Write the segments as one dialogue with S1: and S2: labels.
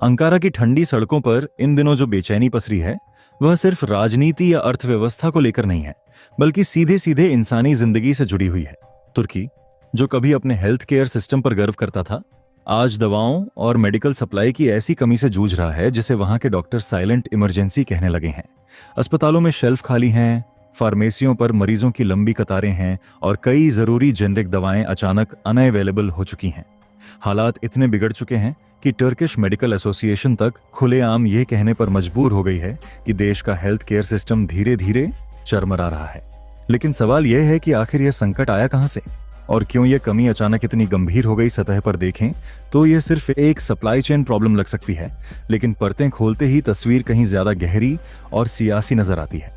S1: Ankara की ठंडी सड़कों पर इन दिनों जो बेचैनी पसरी है वह सिर्फ राजनीति या अर्थव्यवस्था को लेकर नहीं है, बल्कि सीधे सीधे इंसानी जिंदगी से जुड़ी हुई है। तुर्की, जो कभी अपने हेल्थ केयर सिस्टम पर गर्व करता था, आज दवाओं और मेडिकल सप्लाई की ऐसी कमी से जूझ रहा है जिसे वहां के डॉक्टर साइलेंट इमरजेंसी कहने लगे हैं। अस्पतालों में शेल्फ खाली हैं, फार्मेसियों पर मरीजों की लंबी कतारें हैं और कई जरूरी जेनरिक दवाएं अचानक अनअवेलेबल हो चुकी हैं। हालात इतने बिगड़ चुके हैं कि टर्किश मेडिकल एसोसिएशन तक खुलेआम ये कहने पर मजबूर हो गई है कि देश का हेल्थ केयर सिस्टम धीरे धीरे चरमरा रहा है। लेकिन सवाल यह है कि आखिर यह संकट आया कहां से और क्यों यह कमी अचानक इतनी गंभीर हो गई। सतह पर देखें तो यह सिर्फ एक सप्लाई चेन प्रॉब्लम लग सकती है, लेकिन परतें खोलते ही तस्वीर कहीं ज्यादा गहरी और सियासी नजर आती है।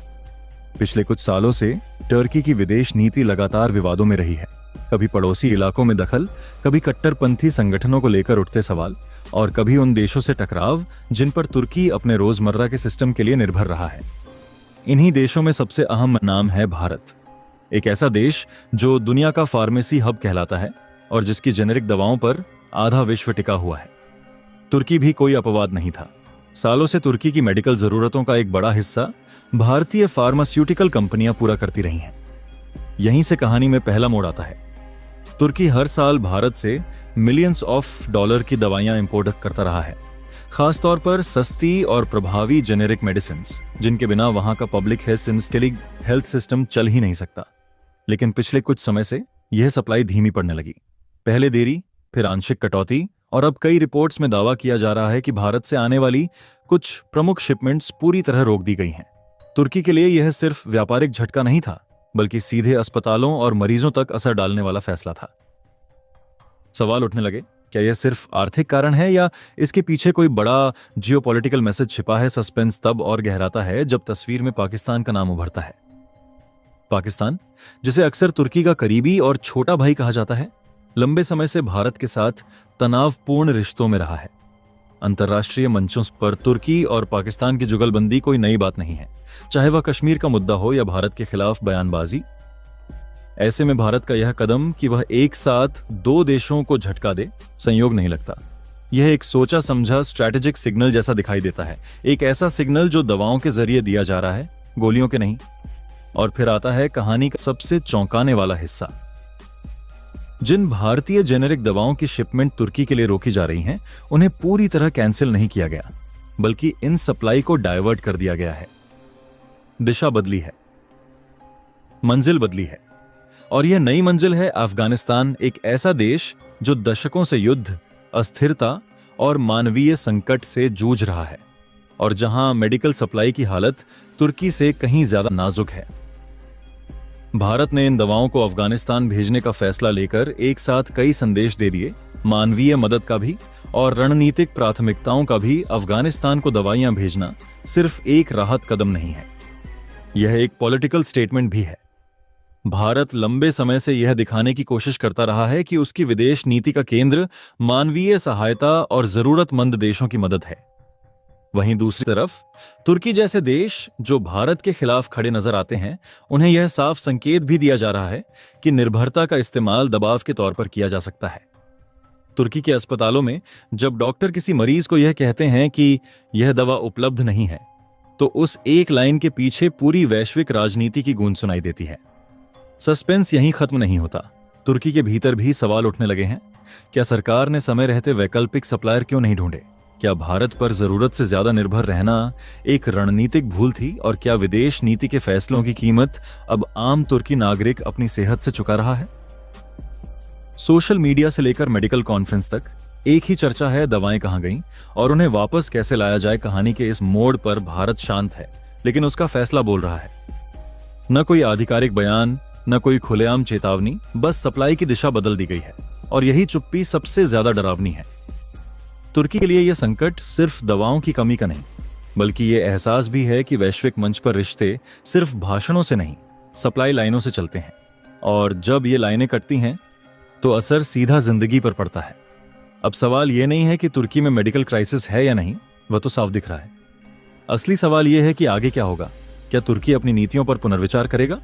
S1: पिछले कुछ सालों से टर्की की विदेश नीति लगातार विवादों में रही है। कभी पड़ोसी इलाकों में दखल, कभी कट्टरपंथी संगठनों को लेकर उठते सवाल और कभी उन देशों से टकराव जिन पर तुर्की अपने रोजमर्रा के सिस्टम के लिए निर्भर रहा है। इन्हीं देशों में सबसे अहम नाम है भारत, एक ऐसा देश जो दुनिया का फार्मेसी हब कहलाता है और जिसकी जेनेरिक दवाओं पर आधा विश्व टिका हुआ है। तुर्की भी कोई अपवाद नहीं था। सालों से तुर्की की मेडिकल जरूरतों का एक बड़ा हिस्सा भारतीय फार्मास्यूटिकल कंपनियां पूरा करती रही हैं। यहीं से कहानी में पहला मोड़ आता है। तुर्की हर साल भारत से मिलियंस ऑफ डॉलर की दवाइयां इंपोर्ट करता रहा है, खासतौर पर सस्ती और प्रभावी जेनेरिक मेडिसिन्स, जिनके बिना वहां का पब्लिक हेल्थ सिस्टम चल ही नहीं सकता। लेकिन पिछले कुछ समय से यह सप्लाई धीमी पड़ने लगी। पहले देरी, फिर आंशिक कटौती और अब कई रिपोर्ट्स में दावा किया जा रहा है कि भारत से आने वाली कुछ प्रमुख शिपमेंट्स पूरी तरह रोक दी गई हैं। तुर्की के लिए यह सिर्फ व्यापारिक झटका नहीं था, बल्कि सीधे अस्पतालों और मरीजों तक असर डालने वाला फैसला था। सवाल उठने लगे, क्या यह सिर्फ आर्थिक कारण है या इसके पीछे कोई बड़ा जियोपॉलिटिकल मैसेज छिपा है। सस्पेंस तब और गहराता है जब तस्वीर में पाकिस्तान का नाम उभरता है। पाकिस्तान, जिसे अक्सर तुर्की का करीबी और छोटा भाई कहा जाता है, लंबे समय से भारत के साथ तनावपूर्ण रिश्तों में रहा है। अंतर्राष्ट्रीय मंचों पर तुर्की और पाकिस्तान की जुगलबंदी कोई नई बात नहीं है, चाहे वह कश्मीर का मुद्दा हो या भारत के खिलाफ बयानबाजी। ऐसे में भारत का यह कदम कि वह एक साथ दो देशों को झटका दे, संयोग नहीं लगता। यह एक सोचा समझा स्ट्रैटेजिक सिग्नल जैसा दिखाई देता है, एक ऐसा सिग्नल जो दवाओं के जरिए दिया जा रहा है, गोलियों के नहीं। और फिर आता है कहानी का सबसे चौंकाने वाला हिस्सा। जिन भारतीय जेनेरिक दवाओं की शिपमेंट तुर्की के लिए रोकी जा रही हैं, उन्हें पूरी तरह कैंसिल नहीं किया गया, बल्कि इन सप्लाई को डायवर्ट कर दिया गया है। दिशा बदली है, मंजिल बदली है, और यह नई मंजिल है अफगानिस्तान, एक ऐसा देश जो दशकों से युद्ध, अस्थिरता और मानवीय संकट से जूझ रहा है, और जहां मेडिकल सप्लाई की हालत तुर्की से कहीं ज्यादा नाजुक है। भारत ने इन दवाओं को अफगानिस्तान भेजने का फैसला लेकर एक साथ कई संदेश दे दिए, मानवीय मदद का भी और रणनीतिक प्राथमिकताओं का भी। अफगानिस्तान को दवाइयां भेजना सिर्फ एक राहत कदम नहीं है, यह एक पॉलिटिकल स्टेटमेंट भी है। भारत लंबे समय से यह दिखाने की कोशिश करता रहा है कि उसकी विदेश नीति का केंद्र मानवीय सहायता और जरूरतमंद देशों की मदद है। वहीं दूसरी तरफ तुर्की जैसे देश जो भारत के खिलाफ खड़े नजर आते हैं, उन्हें यह साफ संकेत भी दिया जा रहा है कि निर्भरता का इस्तेमाल दबाव के तौर पर किया जा सकता है। तुर्की के अस्पतालों में जब डॉक्टर किसी मरीज को यह कहते हैं कि यह दवा उपलब्ध नहीं है, तो उस एक लाइन के पीछे पूरी वैश्विक राजनीति की गूंज सुनाई देती है। सस्पेंस यहीं खत्म नहीं होता। तुर्की के भीतर भी सवाल उठने लगे हैं। क्या सरकार ने समय रहते वैकल्पिक सप्लायर क्यों नहीं ढूंढे? क्या भारत पर जरूरत से ज्यादा निर्भर रहना एक रणनीतिक भूल थी? और क्या विदेश नीति के फैसलों की कीमत अब आम तुर्की नागरिक अपनी सेहत से चुका रहा है? सोशल मीडिया से लेकर मेडिकल कॉन्फ्रेंस तक एक ही चर्चा है, दवाएं कहां गईं और उन्हें वापस कैसे लाया जाए। कहानी के इस मोड़ पर भारत शांत है, लेकिन उसका फैसला बोल रहा है। न कोई आधिकारिक बयान, न कोई खुलेआम चेतावनी, बस सप्लाई की दिशा बदल दी गई है, और यही चुप्पी सबसे ज्यादा डरावनी है। तुर्की के लिए यह संकट सिर्फ दवाओं की कमी का नहीं, बल्कि यह एहसास भी है कि वैश्विक मंच पर रिश्ते सिर्फ भाषणों से नहीं, सप्लाई लाइनों से चलते हैं, और जब ये लाइनें कटती हैं तो असर सीधा जिंदगी पर पड़ता है। अब सवाल यह नहीं है कि तुर्की में मेडिकल क्राइसिस है या नहीं, वह तो साफ दिख रहा है। असली सवाल यह है कि आगे क्या होगा। क्या तुर्की अपनी नीतियों पर पुनर्विचार करेगा?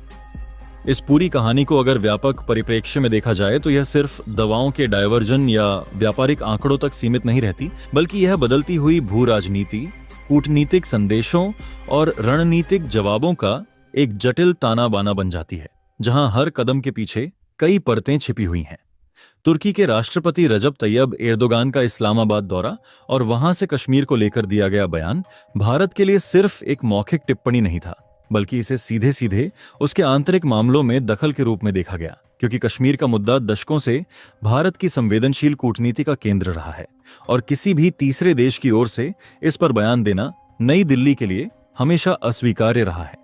S1: इस पूरी कहानी को अगर व्यापक परिप्रेक्ष्य में देखा जाए तो यह सिर्फ दवाओं के डायवर्जन या व्यापारिक आंकड़ों तक सीमित नहीं रहती, बल्कि यह बदलती हुई भू राजनीति, कूटनीतिक संदेशों और रणनीतिक जवाबों का एक जटिल ताना बाना बन जाती है, जहां हर कदम के पीछे कई परतें छिपी हुई हैं। तुर्की के राष्ट्रपति रजब तैयब एर्दोगान का इस्लामाबाद दौरा और वहां से कश्मीर को लेकर दिया गया बयान भारत के लिए सिर्फ एक मौखिक टिप्पणी नहीं था, बल्कि इसे सीधे सीधे उसके आंतरिक मामलों में दखल के रूप में देखा गया, क्योंकि कश्मीर का मुद्दा दशकों से भारत की संवेदनशील कूटनीति का केंद्र रहा है और किसी भी तीसरे देश की ओर से इस पर बयान देना नई दिल्ली के लिए हमेशा अस्वीकार्य रहा है।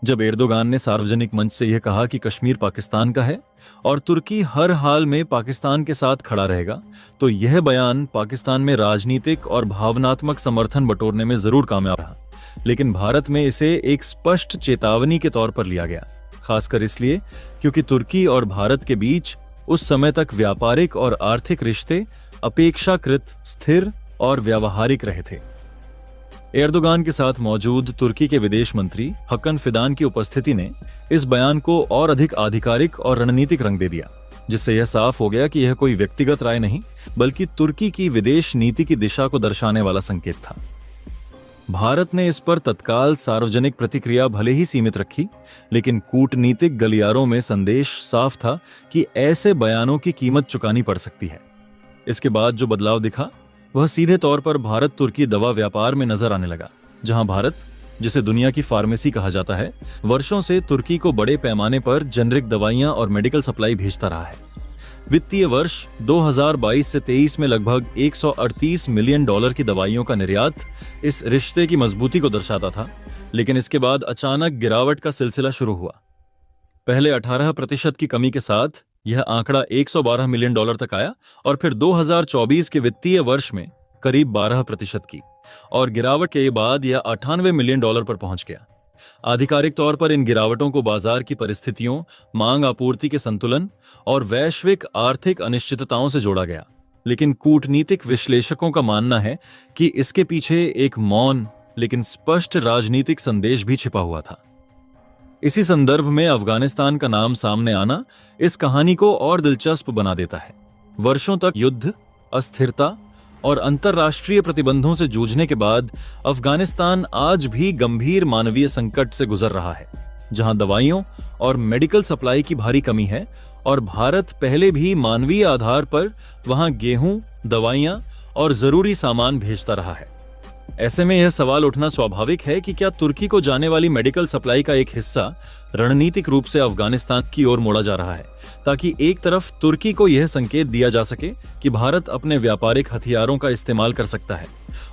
S1: जब एर्दोगान ने सार्वजनिक मंच से यह कहा कि कश्मीर पाकिस्तान का है और तुर्की हर हाल में पाकिस्तान के साथ खड़ा रहेगा, तो यह बयान पाकिस्तान में राजनीतिक और भावनात्मक समर्थन बटोरने में जरूर कामयाब रहा, लेकिन भारत में इसे एक स्पष्ट चेतावनी के तौर पर लिया गया, खासकर इसलिए क्योंकि तुर्की और भारत के बीच उस समय तक व्यापारिक और आर्थिक रिश्ते अपेक्षाकृत स्थिर और व्यावहारिक रहे थे। एर्दोगान के साथ मौजूद तुर्की के विदेश मंत्री हकन फिदान की उपस्थिति ने इस बयान को और अधिक आधिकारिक और रणनीतिक रंग दे दिया, जिससे यह साफ हो गया कि यह कोई व्यक्तिगत राय नहीं, बल्कि तुर्की की विदेश नीति की दिशा को दर्शाने वाला संकेत था। भारत ने इस पर तत्काल सार्वजनिक प्रतिक्रिया भले ही सीमित रखी, लेकिन कूटनीतिक गलियारों में संदेश साफ था कि ऐसे बयानों की कीमत चुकानी पड़ सकती है। इसके बाद जो बदलाव दिखा वह सीधे तौर पर भारत तुर्की दवा व्यापार में नजर आने लगा, जहां भारत, जिसे दुनिया की फार्मेसी कहा जाता है, वर्षों से तुर्की को बड़े पैमाने पर जेनरिक दवाइयां और मेडिकल सप्लाई भेजता रहा है। वित्तीय वर्ष 2022 से 23 में लगभग $138 मिलियन की दवाइयों का निर्यात इस रिश्ते की मजबूती को दर्शाता था, लेकिन इसके बाद अचानक गिरावट का सिलसिला शुरू हुआ। पहले 18% की कमी के साथ यह आंकड़ा $112 मिलियन तक आया और फिर 2024 के वित्तीय वर्ष में करीब 12% की, और गिरावट के बाद यह $98 मिलियन पर पहुंच गया। आधिकारिक तौर पर इन गिरावटों को बाजार की परिस्थितियों, मांग आपूर्ति के संतुलन और वैश्विक आर्थिक अनिश्चितताओं से जोड़ा गया, लेकिन कूटनीतिक विश्लेषकों का मानना है कि इसके पीछे एक मौन लेकिन स्पष्ट राजनीतिक संदेश भी छिपा हुआ था। इसी संदर्भ में अफगानिस्तान का नाम सामने आना इस कहानी को और दिलचस्प बना देता है। वर्षों तक युद्ध, अस्थिरता और अंतर्राष्ट्रीय प्रतिबंधों से जूझने के बाद अफगानिस्तान आज भी गंभीर मानवीय संकट से गुजर रहा है, जहां दवाइयों और मेडिकल सप्लाई की भारी कमी है और भारत पहले भी मानवीय आधार पर वहां गेहूं, दवाइयां और जरूरी सामान भेजता रहा है। ऐसे में यह सवाल उठना स्वाभाविक है कि क्या तुर्की को जाने वाली मेडिकल सप्लाई का एक हिस्सा रणनीतिक रूप से अफगानिस्तान की ओर मोड़ा जा रहा है, ताकि एक तरफ तुर्की को यह संकेत दिया जा सके कि भारत अपने व्यापारिक हथियारों का इस्तेमाल कर सकता है,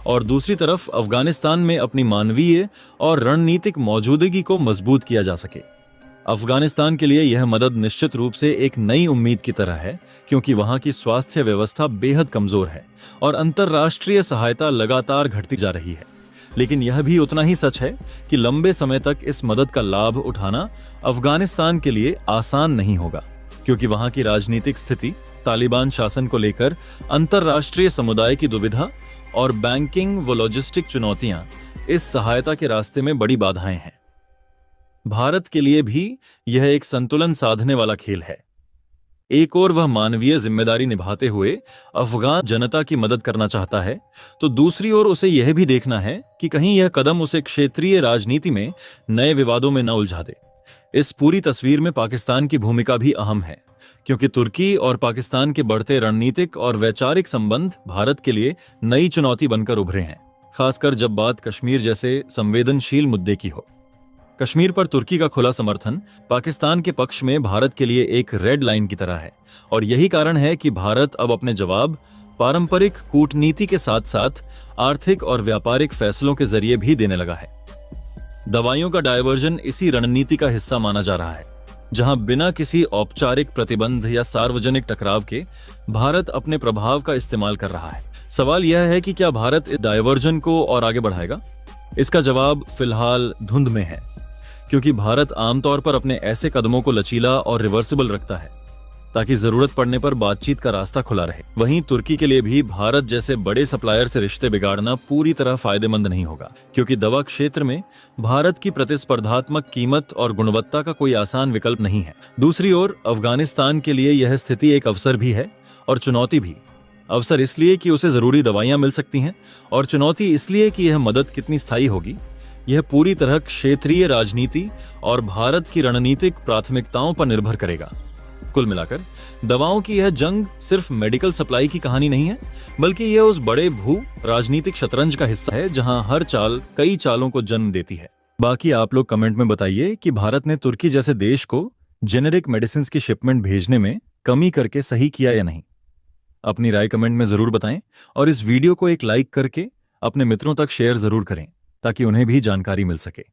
S1: और दूसरी तरफ अफगानिस्तान में अपनी मानवीय और रणनीतिक मौजूदगी को मजबूत किया जा सके। अफगानिस्तान के लिए यह मदद निश्चित रूप से एक नई उम्मीद की तरह है, क्योंकि वहां की स्वास्थ्य व्यवस्था बेहद कमजोर है और अंतर्राष्ट्रीय सहायता लगातार घटती जा रही है। लेकिन यह भी उतना ही सच है कि लंबे समय तक इस मदद का लाभ उठाना अफगानिस्तान के लिए आसान नहीं होगा, क्योंकि वहां की राजनीतिक स्थिति, तालिबान शासन को लेकर अंतर्राष्ट्रीय समुदाय की दुविधा और बैंकिंग व लॉजिस्टिक चुनौतियां इस सहायता के रास्ते में बड़ी बाधाएं हैं। भारत के लिए भी यह एक संतुलन साधने वाला खेल है। एक और वह मानवीय जिम्मेदारी निभाते हुए अफगान जनता की मदद करना चाहता है, तो दूसरी ओर उसे यह भी देखना है कि कहीं यह कदम उसे क्षेत्रीय राजनीति में नए विवादों में न उलझा दे। इस पूरी तस्वीर में पाकिस्तान की भूमिका भी अहम है, क्योंकि तुर्की और पाकिस्तान के बढ़ते रणनीतिक और वैचारिक संबंध भारत के लिए नई चुनौती बनकर उभरे हैं, खासकर जब बात कश्मीर जैसे संवेदनशील मुद्दे की हो। कश्मीर पर तुर्की का खुला समर्थन पाकिस्तान के पक्ष में भारत के लिए एक रेड लाइन की तरह है, और यही कारण है कि भारत अब अपने जवाब पारंपरिक कूटनीति के साथ साथ आर्थिक और व्यापारिक फैसलों के जरिए भी देने लगा है। दवाइयों का डायवर्जन इसी रणनीति का हिस्सा माना जा रहा है, जहां बिना किसी औपचारिक प्रतिबंध या सार्वजनिक टकराव के भारत अपने प्रभाव का इस्तेमाल कर रहा है। सवाल यह है कि क्या भारत इस डायवर्जन को और आगे बढ़ाएगा? इसका जवाब फिलहाल धुंध में है, क्योंकि भारत आमतौर पर अपने ऐसे कदमों को लचीला और रिवर्सिबल रखता है। ताकि जरूरत पड़ने पर बातचीत का रास्ता खुला रहे। वहीं तुर्की के लिए भी भारत जैसे बड़े सप्लायर से रिश्ते बिगाड़ना पूरी तरह फायदेमंद नहीं होगा, क्योंकि दवा क्षेत्र में भारत की प्रतिस्पर्धात्मक कीमत और गुणवत्ता का कोई आसान विकल्प नहीं है। दूसरी ओर अफगानिस्तान के लिए यह स्थिति एक अवसर भी है और चुनौती भी। अवसर इसलिए कि उसे जरूरी दवाइयां मिल सकती हैं, और चुनौती इसलिए कि यह मदद कितनी स्थायी होगी। यह पूरी तरह क्षेत्रीय राजनीति और भारत की रणनीतिक प्राथमिकताओं पर निर्भर करेगा। कुल मिलाकर दवाओं की यह जंग सिर्फ मेडिकल सप्लाई की कहानी नहीं है, बल्कि यह उस बड़े भू राजनीतिक शतरंज का हिस्सा है जहां हर चाल कई चालों को जन्म देती है। बाकी आप लोग कमेंट में बताइए कि भारत ने तुर्की जैसे देश को जेनेरिक मेडिसिन की शिपमेंट भेजने में कमी करके सही किया या नहीं। अपनी राय कमेंट में जरूर बताएं, और इस वीडियो को एक लाइक करके अपने मित्रों तक शेयर जरूर करें ताकि उन्हें भी जानकारी मिल सके।